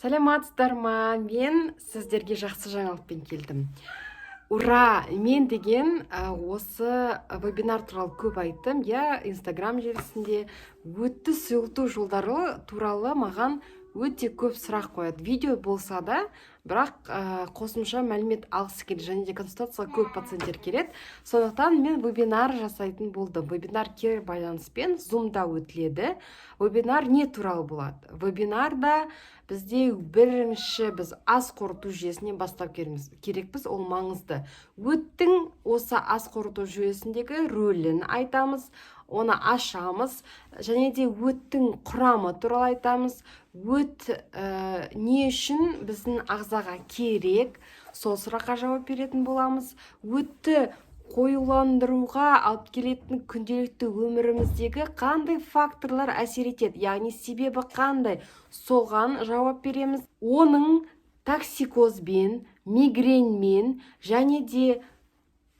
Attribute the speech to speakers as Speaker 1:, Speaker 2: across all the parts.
Speaker 1: Саламатсыздар ма? Мен сіздерге жақсы жаңалықпен келдім. Ура! Мен деген осы вебинар туралы көп айттым. Инстаграм желісінде өтті сұйылту жолдары туралы маған өте көп сұрақ қояды. Видео болса да, бірақ қосымша мәлімет алғысы келеді, және де консультацияға көп пациенттер келеді. Сондықтан мен вебинар жасайтын болдым. Вебинар кері байланыспен Zoom-да өтіледі. Вебинар не туралы болады? Вебинарда бізде бірінші біз ас қорыту жүйесінен бастап керекпіз, ол маңызды. Өттің осы ас қорыту жүйесіндегі рөлін айтамыз, оны ашамыз, және де өттің құрамы туралы айтамыз. Өт не үшін біздің ағзаға керек, сол сұраққа жауап беретін боламыз. Өтті қоюландыруға алып келетін күнделікті өміріміздегі қандай факторлар әсер етеді, яғни себебі қандай, соған жауап береміз. Оның токсикозбен, мигренмен және де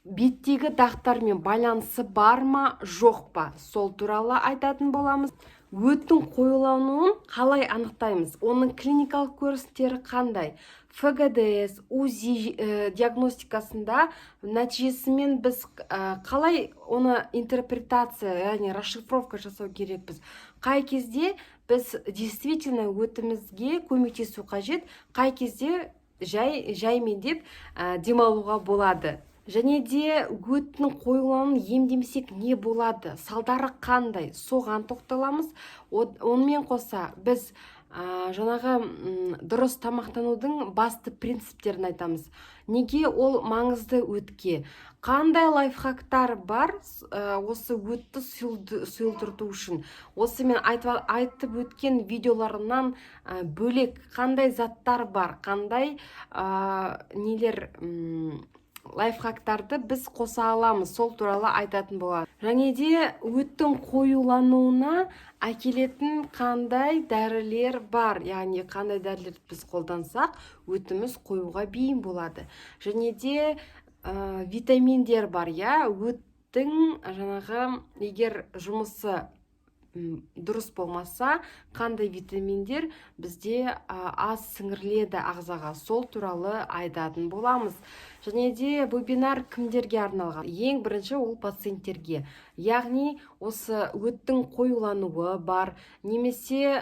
Speaker 1: беттегі дақтармен байланысы бар ма, жоқ па, сол туралы айтатын боламыз. Өттің қоюлануын қалай анықтаймыз? Оның клиникалық көріністері қандай? ФГДС, УЗИ диагностикасында нәтижесімен біз қалай оны интерпретация, яғни расшифровка жасау керекпіз? Қай кезде біз действительно өтімізге көмектесу қажет, қай кезде жаймен деп демалуға болады? Және де өттің қоюлануын емдемесек не болады? Салдары қандай? Соған тоқталамыз. Онымен қоса біз жаңағы дұрыс тамақтанудың басты принциптерін айтамыз. Неге ол маңызды өтке? Қандай лайфхактар бар осы өтті сұйылтырту үшін? Осы мен айтып өткен видеоларынан бөлек қандай заттар бар? Қандай лайфхактарды біз қоса аламыз, сол туралы айтатын болады. Және де өттің қоюлануына әкелетін қандай дәрілер бар, яғни қандай дәрілер біз қолдансақ, өтіміз қоюға бейім болады. Және де витаминдер бар, өттің егер жұмысы дұрыс болмаса, қандай витаминдер бізде аз сіңіріледі ағзаға, сол туралы айтатын боламыз. Және де вебинар кімдерге арналған? Ең бірінші ол пациенттерге. Яғни осы өттің қоюлануы бар, немесе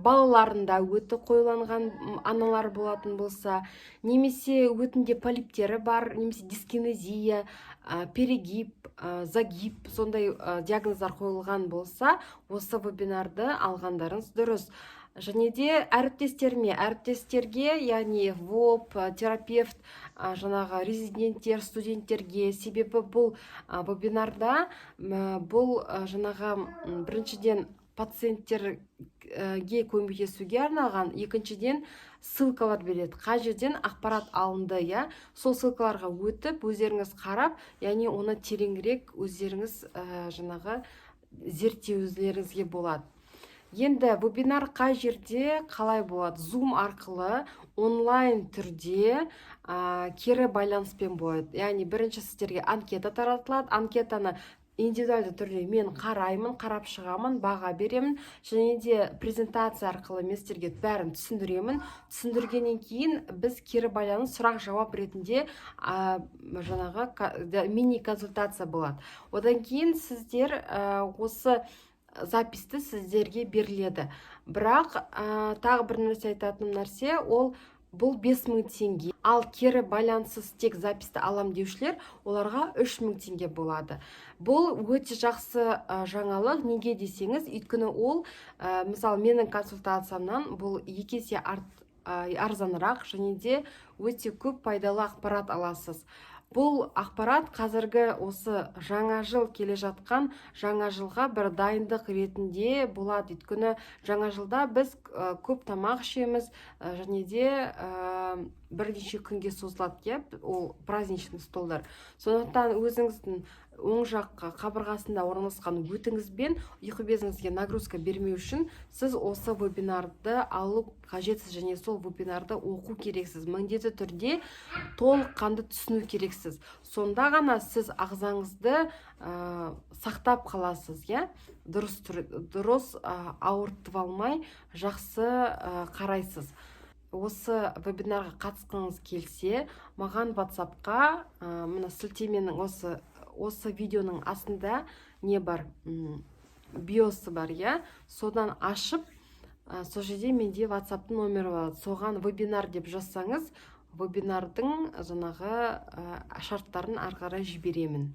Speaker 1: балаларында өтті қоюланған аналар болатын болса, немесе өтінде полиптері бар, немесе дискинезия, перегиб, загиб, сондай диагноздар қойылған болса, осы вебинарды алғандарыңыз дұрыс. Және де әріптестерге, яғни ВОП, терапевт, резиденттер, студенттерге, себебі бұл вебинарда бұл біріншіден пациенттерге көмектесуге арналған, екіншіден ссылкалар береді. Қай жерден ақпарат алынды, сол ссылкаларға өтіп, өздеріңіз қарап, яғни оны тереңірек өздеріңіз зерттеулеріңізге болады. Енді вебинар қай жерде қалай болады? Zoom арқылы онлайн түрде кері байланыспен болады. Яғни бірінші сіздерге анкета таратылады. Анкетаны индивидуалды түрде мен қараймын, қарап шығамын, баға беремін, және де презентация арқылы мен сіздерге бәрін түсіндіремін. Түсіндіргеннен кейін біз кері байланыс сұрақ жауап ретінде мини консультация болады. Одан кейін сіздер осы записті сіздерге беріледі. Бірақ тағы бір нәрсе айтатын нәрсе, бұл 5000 теңге. Ал кері байланыссыз тек записті алам деушілер, оларға 3000 теңге болады. Бұл өте жақсы жаңалық. Неге десеңіз, өйткені ол, мысалы, менің консультациямнан бұл 2 есе арзанырақ, және де өте көп пайдалы ақпарат аласыз. Бұл ақпарат қазіргі осы жаңа жыл келе жатқан жаңа жылға бір дайындық ретінде болады. Өйткені жаңа жылда біз көп тамақ ішеміз, және де бірнеше күнге созылады, ол праздничный столдар. Сондықтан өзіңіздің оң жақ қабырғасында орналасқан өтіңізбен ұйқы безіңізге нагрузка бермеу үшін сіз осы вебинарды алу қажетсіз, және сол вебинарды оқу керексіз. Міндетті түрде толыққанды түсіну керексіз. Сонда ғана сіз ағзаңызды сақтап қаласыз, дұрыс ауыртып алмай жақсы қарайсыз. осы вебинарға қатысқыңыз келсе, маған WhatsApp-қа мына сілтеменің осы видеоның астында не бар, биосы бар, иә, содан ашып, сол жерде менде WhatsApp-тың номері болады. Соған вебинар деп жазсаңыз, вебинардың жаңағы шарттарын ары қарай жіберемін.